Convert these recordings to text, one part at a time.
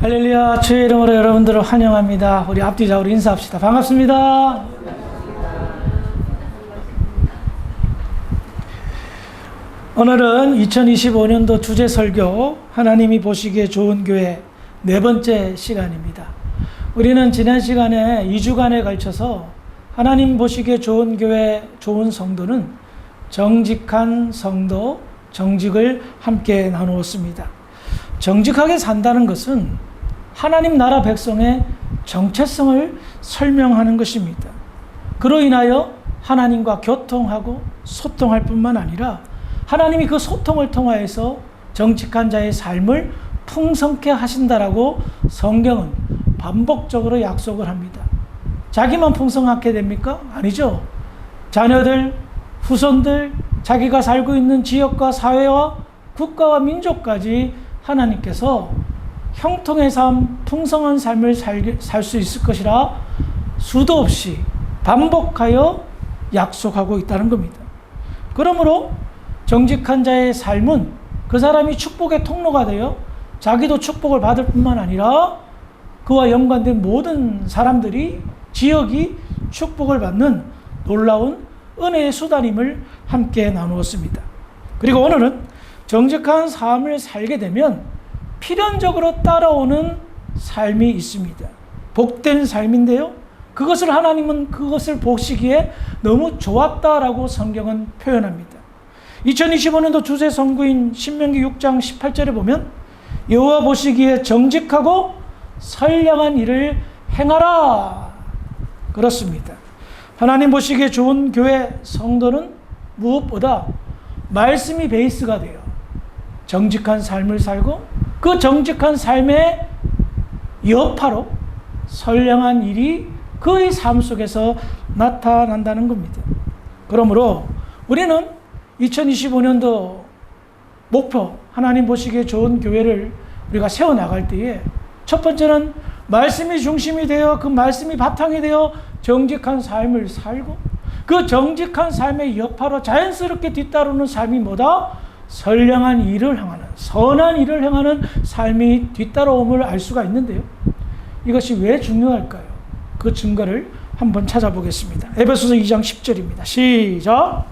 할렐루야, 주의 이름으로 여러분들을 환영합니다. 우리 앞뒤좌우로 인사합시다. 반갑습니다. 오늘은 2025년도 주제 설교 하나님이 보시기에 좋은 교회 네 번째 시간입니다. 우리는 지난 시간에 2주간에 걸쳐서 하나님 보시기에 좋은 교회, 좋은 성도는 정직한 성도, 정직을 함께 나누었습니다. 정직하게 산다는 것은 하나님 나라 백성의 정체성을 설명하는 것입니다. 그로 인하여 하나님과 교통하고 소통할 뿐만 아니라 하나님이 그 소통을 통하여서 정직한 자의 삶을 풍성케 하신다라고 성경은 반복적으로 약속을 합니다. 자기만 풍성하게 됩니까? 아니죠. 자녀들, 후손들, 자기가 살고 있는 지역과 사회와 국가와 민족까지 하나님께서 형통의 삶, 풍성한 삶을 살 수 있을 것이라 수도 없이 반복하여 약속하고 있다는 겁니다. 그러므로 정직한 자의 삶은 그 사람이 축복의 통로가 되어 자기도 축복을 받을 뿐만 아니라 그와 연관된 모든 사람들이, 지역이 축복을 받는 놀라운 은혜의 수단임을 함께 나누었습니다. 그리고 오늘은 정직한 삶을 살게 되면 필연적으로 따라오는 삶이 있습니다. 복된 삶인데요. 그것을 하나님은 그것을 보시기에 너무 좋았다라고 성경은 표현합니다. 2025년도 주제 선구인 신명기 6장 18절에 보면 여호와 보시기에 정직하고 선량한 일을 행하라. 그렇습니다. 하나님 보시기에 좋은 교회 성도는 무엇보다 말씀이 베이스가 돼요. 정직한 삶을 살고 그 정직한 삶의 여파로 선량한 일이 그의 삶 속에서 나타난다는 겁니다. 그러므로 우리는 2025년도 목표, 하나님 보시기에 좋은 교회를 우리가 세워나갈 때에 첫 번째는 말씀이 중심이 되어 그 말씀이 바탕이 되어 정직한 삶을 살고 그 정직한 삶의 여파로 자연스럽게 뒤따르는 삶이 뭐다? 선량한 일을 행하는, 선한 일을 행하는 삶이 뒤따라옴을 알 수가 있는데요. 이것이 왜 중요할까요? 그 증거를 한번 찾아보겠습니다. 에베소서 2장 10절입니다. 시작!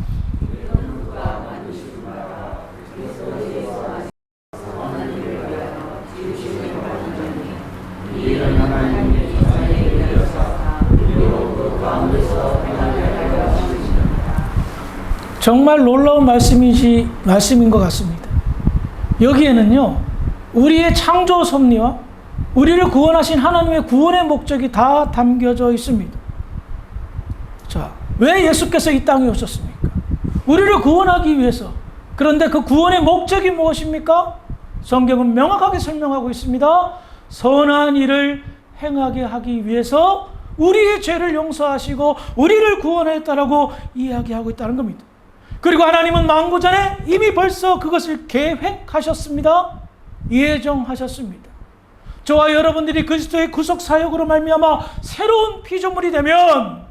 정말 놀라운 말씀인 것 같습니다. 여기에는요, 우리의 창조 섭리와 우리를 구원하신 하나님의 구원의 목적이 다 담겨져 있습니다. 자, 왜 예수께서 이 땅에 오셨습니까? 우리를 구원하기 위해서. 그런데 그 구원의 목적이 무엇입니까? 성경은 명확하게 설명하고 있습니다. 선한 일을 행하게 하기 위해서 우리의 죄를 용서하시고 우리를 구원하였다라고 이야기하고 있다는 겁니다. 그리고 하나님은 만구 전에 이미 벌써 그것을 계획하셨습니다. 예정하셨습니다. 저와 여러분들이 그리스도의 구속 사역으로 말미암아 새로운 피조물이 되면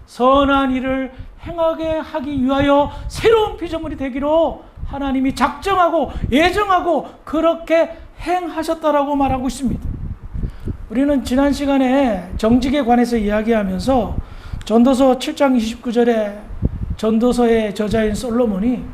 선한 일을 행하게 하기 위하여 새로운 피조물이 되기로 하나님이 작정하고 예정하고 그렇게 행하셨다라고 말하고 있습니다. 우리는 지난 시간에 정직에 관해서 이야기하면서 전도서 7장 29절에 전도서의 저자인 솔로몬이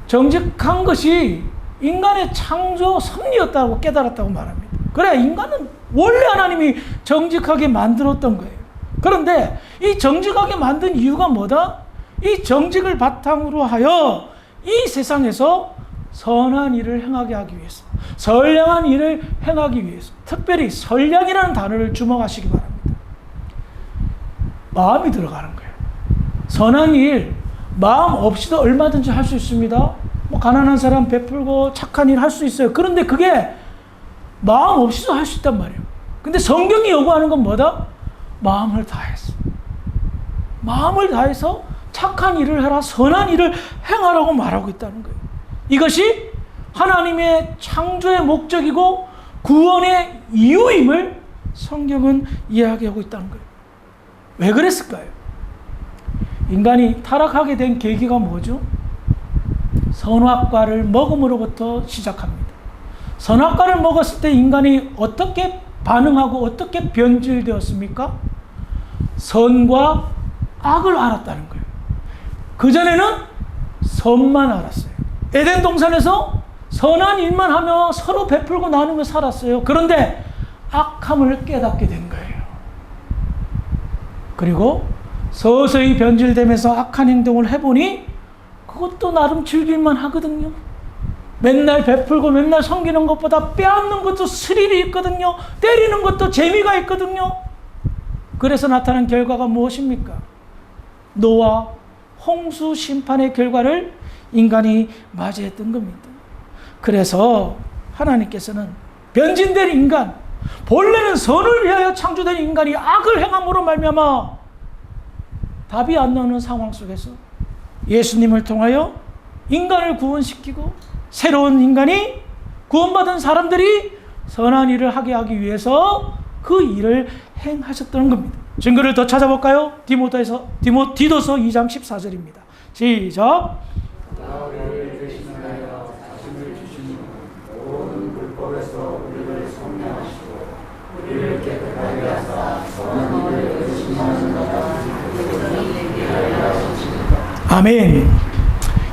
정직한 것이 인간의 창조 섭리였다고 깨달았다고 말합니다. 그래, 인간은 원래 하나님이 정직하게 만들었던 거예요. 그런데 이 정직하게 만든 이유가 뭐다? 이 정직을 바탕으로 하여 이 세상에서 선한 일을 행하게 하기 위해서, 선량한 일을 행하기 위해서, 특별히 선량이라는 단어를 주목하시기 바랍니다. 마음이 들어가는 거예요. 선한 일, 마음 없이도 얼마든지 할 수 있습니다. 뭐 가난한 사람 베풀고 착한 일 할 수 있어요. 그런데 그게 마음 없이도 할 수 있단 말이에요. 근데 성경이 요구하는 건 뭐다? 마음을 다해서. 마음을 다해서 착한 일을 해라, 선한 일을 행하라고 말하고 있다는 거예요. 이것이 하나님의 창조의 목적이고 구원의 이유임을 성경은 이야기하고 있다는 거예요. 왜 그랬을까요? 인간이 타락하게 된 계기가 뭐죠? 선악과를 먹음으로부터 시작합니다. 선악과를 먹었을 때 인간이 어떻게 반응하고 어떻게 변질되었습니까? 선과 악을 알았다는 거예요. 그전에는 선만 알았어요. 에덴 동산에서 선한 일만 하며 서로 베풀고 나누며 살았어요. 그런데 악함을 깨닫게 된 거예요. 그리고 서서히 변질되면서 악한 행동을 해보니 그것도 나름 즐길만 하거든요. 맨날 베풀고 맨날 섬기는 것보다 빼앗는 것도 스릴이 있거든요. 때리는 것도 재미가 있거든요. 그래서 나타난 결과가 무엇입니까? 노아 홍수 심판의 결과를 인간이 맞이했던 겁니다. 그래서 하나님께서는 변진된 인간, 본래는 선을 위하여 창조된 인간이 악을 행함으로 말미암아 답이 안 나오는 상황 속에서 예수님을 통하여 인간을 구원시키고 새로운 인간이 구원받은 사람들이 선한 일을 하게 하기 위해서 그 일을 행하셨던 겁니다. 증거를 더 찾아볼까요? 디도서 2장 14절입니다. 시작. 아멘.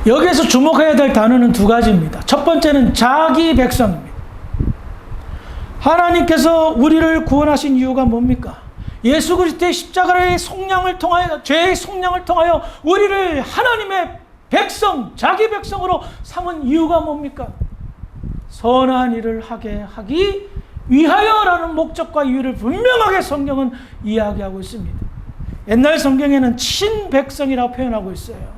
여기에서 주목해야 될 단어는 두 가지입니다. 첫 번째는 자기 백성입니다. 하나님께서 우리를 구원하신 이유가 뭡니까? 예수 그리스도의 십자가의 속량을 통하여, 죄의 속량을 통하여 우리를 하나님의 백성, 자기 백성으로 삼은 이유가 뭡니까? 선한 일을 하게 하기 위하여라는 목적과 이유를 분명하게 성경은 이야기하고 있습니다. 옛날 성경에는 친백성이라고 표현하고 있어요.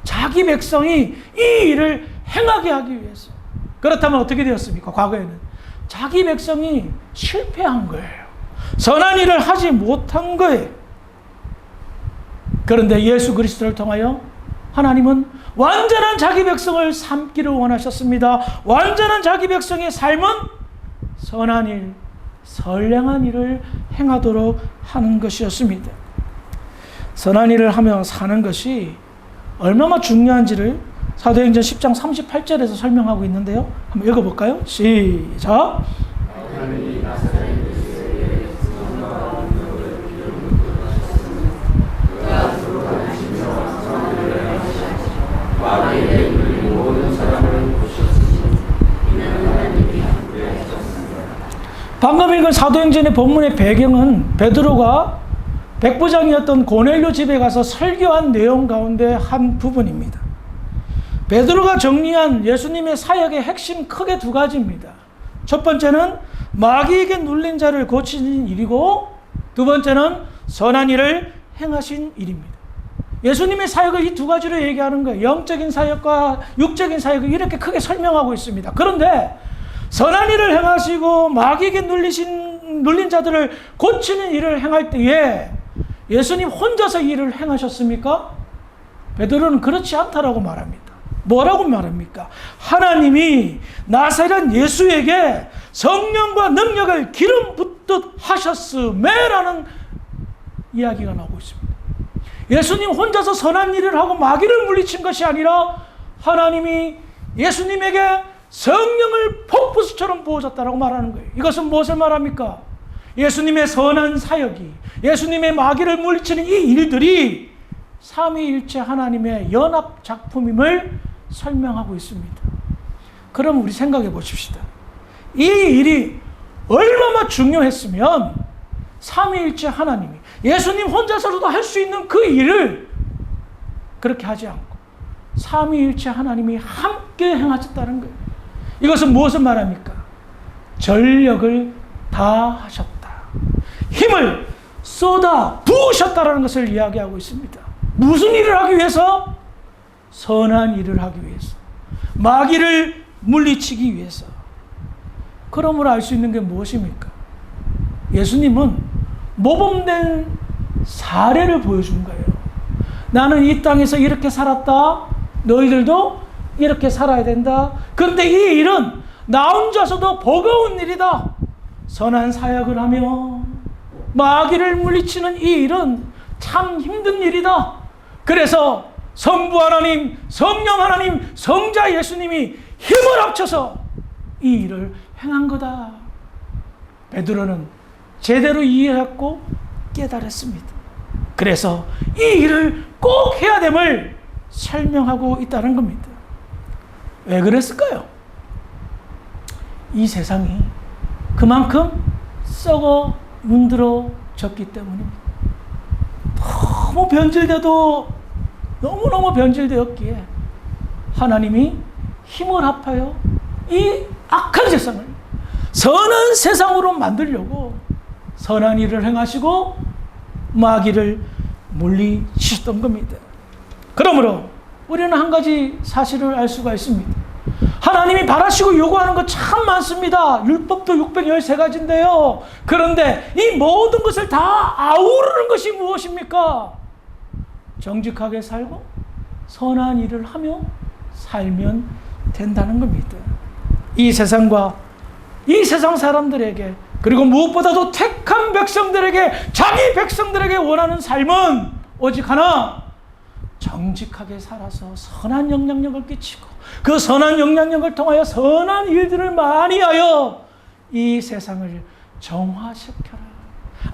자기 백성이 이 일을 행하게 하기 위해서. 그렇다면 어떻게 되었습니까? 과거에는 자기 백성이 실패한 거예요. 선한 일을 하지 못한 거예요. 그런데 예수 그리스도를 통하여 하나님은 완전한 자기 백성을 삼기를 원하셨습니다. 완전한 자기 백성의 삶은 선한 일, 선량한 일을 행하도록 하는 것이었습니다. 선한 일을 하며 사는 것이 얼마나 중요한지를 사도행전 10장 38절에서 설명하고 있는데요. 한번 읽어볼까요? 시작. 방금 읽은 사도행전의 본문의 배경은 베드로가 백부장이었던 고넬료 집에 가서 설교한 내용 가운데 한 부분입니다. 베드로가 정리한 예수님의 사역의 핵심 크게 두 가지입니다. 첫 번째는 마귀에게 눌린 자를 고치는 일이고, 두 번째는 선한 일을 행하신 일입니다. 예수님의 사역을 이 두 가지로 얘기하는 거예요. 영적인 사역과 육적인 사역을 이렇게 크게 설명하고 있습니다. 그런데 선한 일을 행하시고 마귀에게 눌린 자들을 고치는 일을 행할 때에 예수님 혼자서 일을 행하셨습니까? 베드로는 그렇지 않다라고 말합니다. 뭐라고 말합니까? 하나님이 나사렛 예수에게 성령과 능력을 기름 붓듯 하셨음에라는 이야기가 나오고 있습니다. 예수님 혼자서 선한 일을 하고 마귀를 물리친 것이 아니라 하나님이 예수님에게 성령을 폭포수처럼 부어줬다라고 말하는 거예요. 이것은 무엇을 말합니까? 예수님의 선한 사역이, 예수님의 마귀를 물리치는 이 일들이 삼위일체 하나님의 연합 작품임을 설명하고 있습니다. 그럼 우리 생각해 보십시다. 이 일이 얼마나 중요했으면 삼위일체 하나님이 예수님 혼자서도 할 수 있는 그 일을 그렇게 하지 않고 삼위일체 하나님이 함께 행하셨다는 거예요. 이것은 무엇을 말합니까? 전력을 다하셨다. 힘을 쏟아 부으셨다라는 것을 이야기하고 있습니다. 무슨 일을 하기 위해서? 선한 일을 하기 위해서. 마귀를 물리치기 위해서. 그러므로 알 수 있는 게 무엇입니까? 예수님은 모범된 사례를 보여준 거예요. 나는 이 땅에서 이렇게 살았다. 너희들도 이렇게 살아야 된다. 그런데 이 일은 나 혼자서도 버거운 일이다. 선한 사역을 하며 마귀를 물리치는 이 일은 참 힘든 일이다. 그래서 성부 하나님, 성령 하나님, 성자 예수님이 힘을 합쳐서 이 이 일을 행한 거다. 베드로는 제대로 이해했고 깨달았습니다. 그래서 이 일을 꼭 해야 됨을 설명하고 있다는 겁니다. 왜 그랬을까요? 이 세상이 그만큼 썩어 문드러졌기 때문입니다. 너무 변질돼도 너무너무 변질되었기에 하나님이 힘을 합하여 이 악한 세상을 선한 세상으로 만들려고 선한 일을 행하시고 마귀를 물리치셨던 겁니다. 그러므로 우리는 한 가지 사실을 알 수가 있습니다. 하나님이 바라시고 요구하는 것 참 많습니다. 율법도 613가지인데요. 그런데 이 모든 것을 다 아우르는 것이 무엇입니까? 정직하게 살고 선한 일을 하며 살면 된다는 겁니다. 이 세상과 이 세상 사람들에게, 그리고 무엇보다도 택한 백성들에게, 자기 백성들에게 원하는 삶은 오직 하나, 정직하게 살아서 선한 영향력을 끼치고 그 선한 영향력을 통하여 선한 일들을 많이 하여 이 세상을 정화시켜라.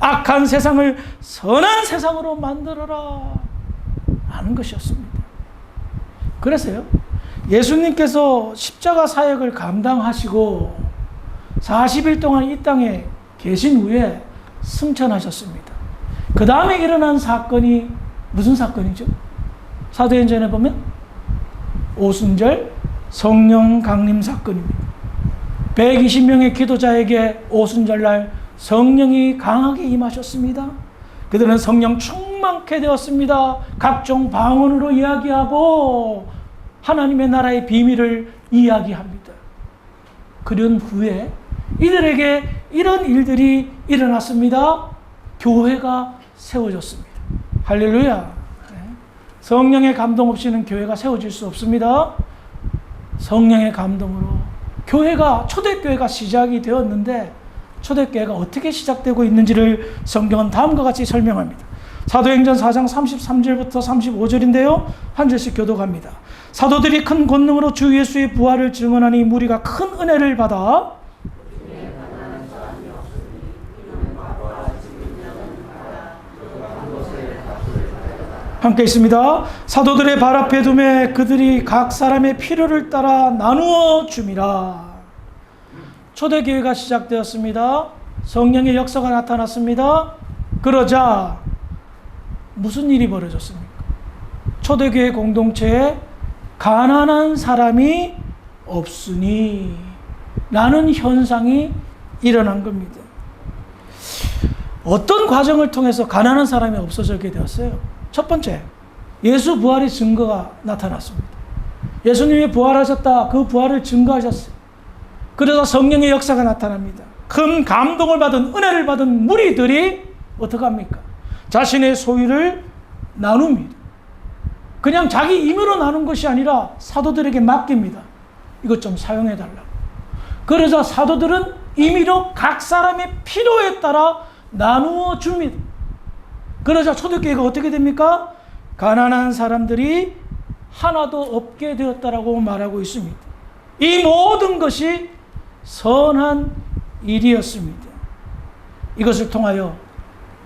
악한 세상을 선한 세상으로 만들어라 하는 것이었습니다. 그래서요, 예수님께서 십자가 사역을 감당하시고 40일 동안 이 땅에 계신 후에 승천하셨습니다. 그 다음에 일어난 사건이 무슨 사건이죠? 사도행전에 보면 오순절 성령 강림 사건입니다. 120명의 기도자에게 오순절날 성령이 강하게 임하셨습니다. 그들은 성령 충만케 되었습니다. 각종 방언으로 이야기하고 하나님의 나라의 비밀을 이야기합니다. 그런 후에 이들에게 이런 일들이 일어났습니다. 교회가 세워졌습니다. 할렐루야. 성령의 감동 없이는 교회가 세워질 수 없습니다. 성령의 감동으로 교회가, 초대교회가 시작이 되었는데 초대교회가 어떻게 시작되고 있는지를 성경은 다음과 같이 설명합니다. 사도행전 4장 33절부터 35절인데요. 한 절씩 교독합니다. 사도들이 큰 권능으로 주 예수의 부활을 증언하니 무리가 큰 은혜를 받아 함께 있습니다. 사도들의 발 앞에 두매 그들이 각 사람의 필요를 따라 나누어 줌이라. 초대교회가 시작되었습니다. 성령의 역사가 나타났습니다. 그러자 무슨 일이 벌어졌습니까? 초대교회 공동체에 가난한 사람이 없으니 라는 현상이 일어난 겁니다. 어떤 과정을 통해서 가난한 사람이 없어지게 되었어요? 첫 번째, 예수 부활의 증거가 나타났습니다. 예수님이 부활하셨다. 그 부활을 증거하셨어요. 그러자 성령의 역사가 나타납니다. 큰 감동을 받은, 은혜를 받은 무리들이 어떻게 합니까? 자신의 소유를 나눕니다. 그냥 자기 임의로 나눈 것이 아니라 사도들에게 맡깁니다. 이것 좀 사용해달라고. 그러자 사도들은 임의로 각 사람의 필요에 따라 나누어 줍니다. 그러자 초대교회가 어떻게 됩니까? 가난한 사람들이 하나도 없게 되었다라고 말하고 있습니다. 이 모든 것이 선한 일이었습니다. 이것을 통하여,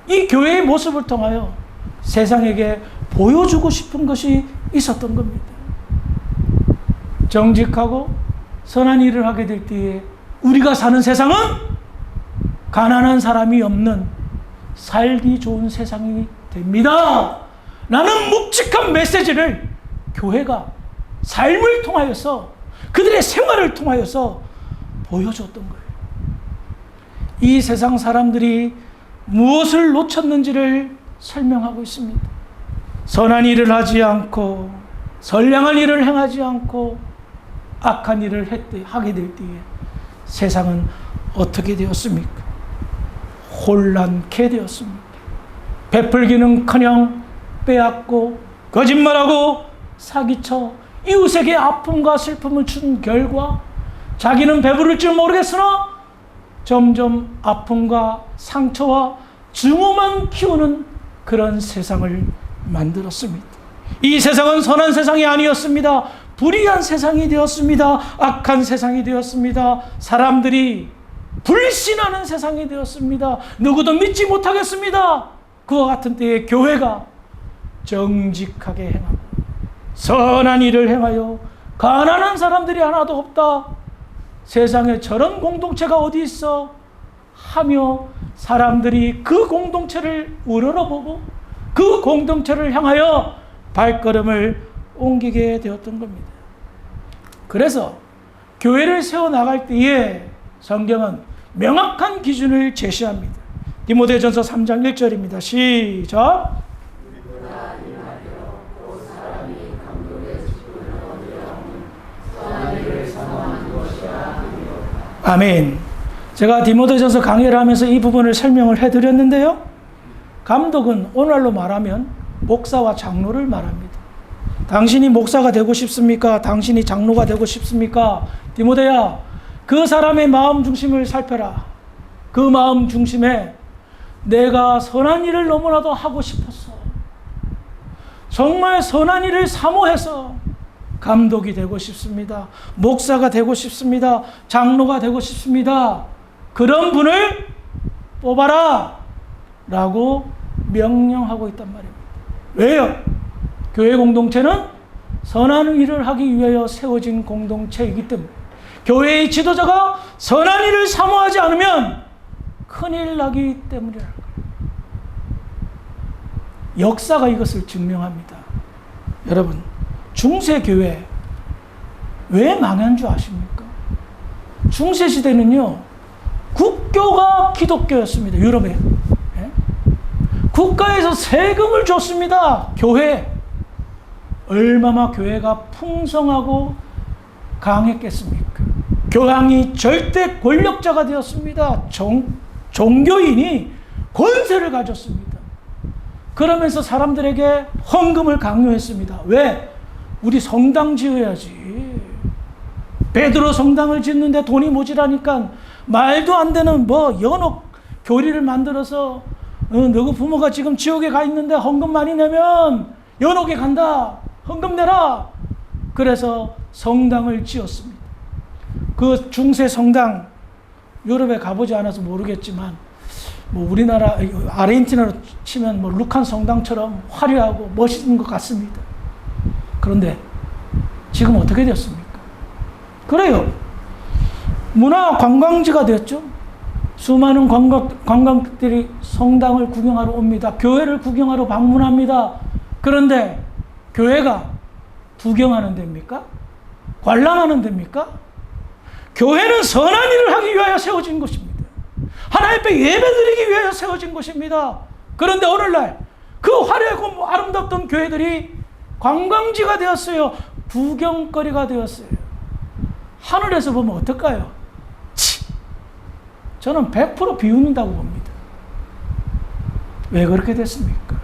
이 교회의 모습을 통하여 세상에게 보여주고 싶은 것이 있었던 겁니다. 정직하고 선한 일을 하게 될 때에 우리가 사는 세상은 가난한 사람이 없는 살기 좋은 세상이 됩니다. 라는 묵직한 메시지를 교회가 삶을 통하여서, 그들의 생활을 통하여서 보여줬던 거예요. 이 세상 사람들이 무엇을 놓쳤는지를 설명하고 있습니다. 선한 일을 하지 않고 선량한 일을 행하지 않고 악한 일을 하게 될 때에 세상은 어떻게 되었습니까? 혼란케 되었습니다. 베풀기는커녕 빼앗고 거짓말하고 사기쳐 이웃에게 아픔과 슬픔을 준 결과 자기는 배부를 줄 모르겠으나 점점 아픔과 상처와 증오만 키우는 그런 세상을 만들었습니다. 이 세상은 선한 세상이 아니었습니다. 불의한 세상이 되었습니다. 악한 세상이 되었습니다. 사람들이 불신하는 세상이 되었습니다. 누구도 믿지 못하겠습니다. 그와 같은 때에 교회가 정직하게 행하고 선한 일을 행하여 가난한 사람들이 하나도 없다. 세상에 저런 공동체가 어디 있어? 하며 사람들이 그 공동체를 우러러보고 그 공동체를 향하여 발걸음을 옮기게 되었던 겁니다. 그래서 교회를 세워나갈 때에 성경은 명확한 기준을 제시합니다. 디모데전서 3장 1절입니다. 시작. 아멘. 제가 디모데전서 강의를 하면서 이 부분을 설명을 해드렸는데요. 감독은 오늘날로 말하면 목사와 장로를 말합니다. 당신이 목사가 되고 싶습니까? 당신이 장로가 되고 싶습니까? 디모데야, 그 사람의 마음 중심을 살펴라. 그 마음 중심에 내가 선한 일을 너무나도 하고 싶었어. 정말 선한 일을 사모해서 감독이 되고 싶습니다. 목사가 되고 싶습니다. 장로가 되고 싶습니다. 그런 분을 뽑아라 라고 명령하고 있단 말입니다. 왜요? 교회 공동체는 선한 일을 하기 위하여 세워진 공동체이기 때문에 교회의 지도자가 선한 일을 사모하지 않으면 큰일 나기 때문이라는 거예요. 역사가 이것을 증명합니다. 여러분, 중세교회 왜 망한 줄 아십니까? 중세시대는요, 국교가 기독교였습니다. 유럽에. 예? 국가에서 세금을 줬습니다. 교회. 얼마나 교회가 풍성하고 강했겠습니까? 교황이 절대 권력자가 되었습니다. 종교인이 권세를 가졌습니다. 그러면서 사람들에게 헌금을 강요했습니다. 왜? 우리 성당 지어야지. 베드로 성당을 짓는데 돈이 모자라니까 말도 안 되는 연옥 교리를 만들어서 너희 부모가 지금 지옥에 가 있는데 헌금 많이 내면 연옥에 간다. 헌금 내라. 그래서 성당을 지었습니다. 그 중세 성당, 유럽에 가보지 않아서 모르겠지만 우리나라 아르헨티나로 치면 루칸 성당처럼 화려하고 멋있는 것 같습니다. 그런데 지금 어떻게 됐습니까? 그래요. 문화 관광지가 되었죠. 수많은 관광객들이 성당을 구경하러 옵니다. 교회를 구경하러 방문합니다. 그런데 교회가 구경하는 데입니까? 관람하는 데입니까? 교회는 선한 일을 하기 위하여 세워진 것입니다. 하나님 앞에 예배드리기 위하여 세워진 것입니다. 그런데 오늘날 그 화려하고 아름답던 교회들이 관광지가 되었어요. 구경거리가 되었어요. 하늘에서 보면 어떨까요? 저는 100% 비웃는다고 봅니다. 왜 그렇게 됐습니까?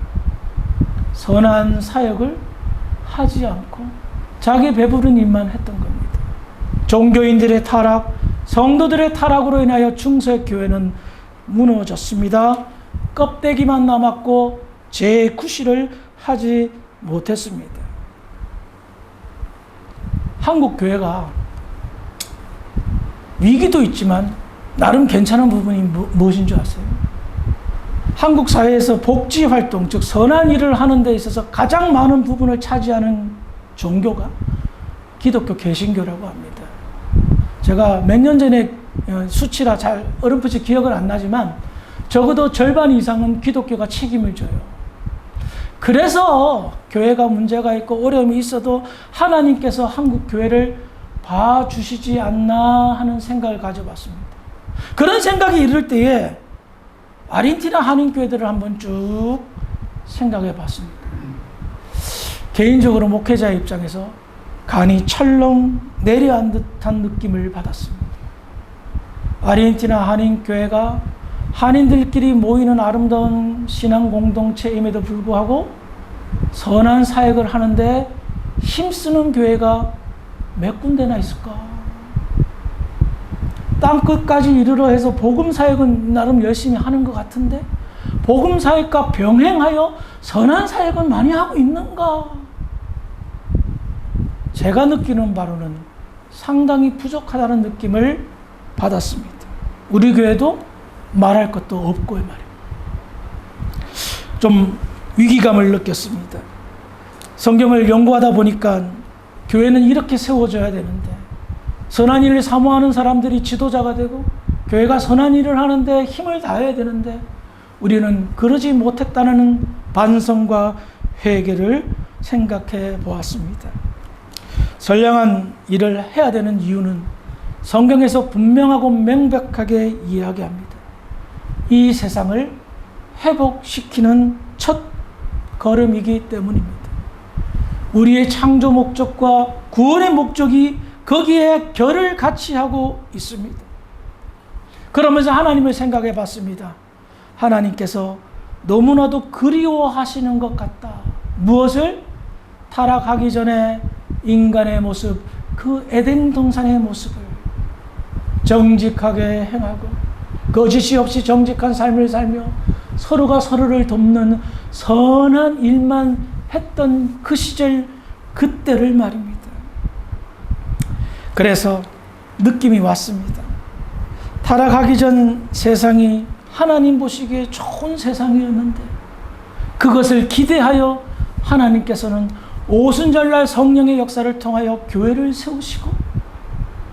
선한 사역을 하지 않고 자기 배부른 일만 했던 겁니다. 종교인들의 타락, 성도들의 타락으로 인하여 중세교회는 무너졌습니다. 껍데기만 남았고 재구실을 하지 못했습니다. 한국 교회가 위기도 있지만 나름 괜찮은 부분이 무엇인 줄 아세요? 한국 사회에서 복지활동, 즉 선한 일을 하는 데 있어서 가장 많은 부분을 차지하는 종교가 기독교 개신교라고 합니다. 제가 몇 년 전에 수치라 잘 어렴풋이 기억은 안 나지만 적어도 절반 이상은 기독교가 책임을 져요. 그래서 교회가 문제가 있고 어려움이 있어도 하나님께서 한국 교회를 봐주시지 않나 하는 생각을 가져봤습니다. 그런 생각이 이를 때에 아르헨티나 한인교회들을 한번 쭉 생각해 봤습니다. 개인적으로 목회자의 입장에서 간이 철렁 내려앉은 듯한 느낌을 받았습니다. 아르헨티나 한인교회가 한인들끼리 모이는 아름다운 신앙 공동체임에도 불구하고 선한 사역을 하는데 힘쓰는 교회가 몇 군데나 있을까? 땅끝까지 이르러 해서 복음 사역은 나름 열심히 하는 것 같은데 복음 사역과 병행하여 선한 사역은 많이 하고 있는가? 제가 느끼는 바로는 상당히 부족하다는 느낌을 받았습니다. 우리 교회도 말할 것도 없고 말입니다. 좀 위기감을 느꼈습니다. 성경을 연구하다 보니까 교회는 이렇게 세워져야 되는데, 선한 일을 사모하는 사람들이 지도자가 되고 교회가 선한 일을 하는데 힘을 다해야 되는데 우리는 그러지 못했다는 반성과 회개를 생각해 보았습니다. 선량한 일을 해야 되는 이유는 성경에서 분명하고 명백하게 이야기합니다. 이 세상을 회복시키는 첫 걸음이기 때문입니다. 우리의 창조 목적과 구원의 목적이 거기에 결을 같이 하고 있습니다. 그러면서 하나님을 생각해 봤습니다. 하나님께서 너무나도 그리워하시는 것 같다. 무엇을? 타락하기 전에 인간의 모습, 그 에덴 동산의 모습을 정직하게 행하고 거짓이 없이 정직한 삶을 살며 서로가 서로를 돕는 선한 일만 했던 그 시절, 그때를 말입니다. 그래서 느낌이 왔습니다. 타락하기 전 세상이 하나님 보시기에 좋은 세상이었는데 그것을 기대하여 하나님께서는 오순절날 성령의 역사를 통하여 교회를 세우시고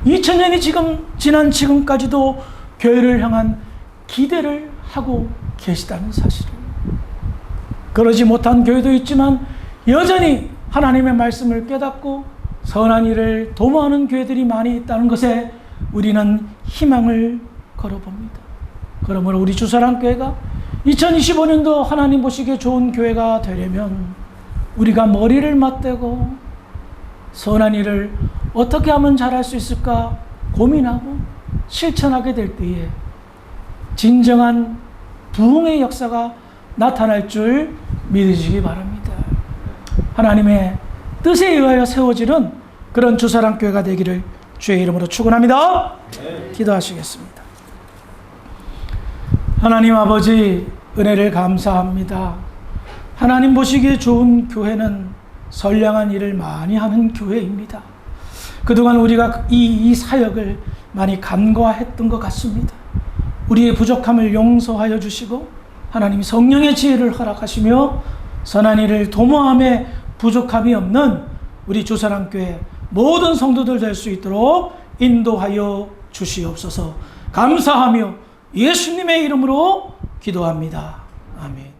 2000년이 지난 지금까지도 교회를 향한 기대를 하고 계시다는 사실을, 그러지 못한 교회도 있지만 여전히 하나님의 말씀을 깨닫고 선한 일을 도모하는 교회들이 많이 있다는 것에 우리는 희망을 걸어봅니다. 그러므로 우리 주사랑교회가 2025년도 하나님 보시기에 좋은 교회가 되려면 우리가 머리를 맞대고 선한 일을 어떻게 하면 잘할 수 있을까 고민하고 실천하게 될 때에 진정한 부흥의 역사가 나타날 줄 믿으시기 바랍니다. 하나님의 뜻에 의하여 세워지는 그런 주사랑교회가 되기를 주의 이름으로 축원합니다. 기도하시겠습니다. 하나님 아버지, 은혜를 감사합니다. 하나님 보시기에 좋은 교회는 선량한 일을 많이 하는 교회입니다. 그동안 우리가 이 사역을 많이 간과했던 것 같습니다. 우리의 부족함을 용서하여 주시고 하나님 성령의 지혜를 허락하시며 선한 일을 도모함에 부족함이 없는 우리 주사랑교회 모든 성도들 될 수 있도록 인도하여 주시옵소서. 감사하며 예수님의 이름으로 기도합니다. 아멘.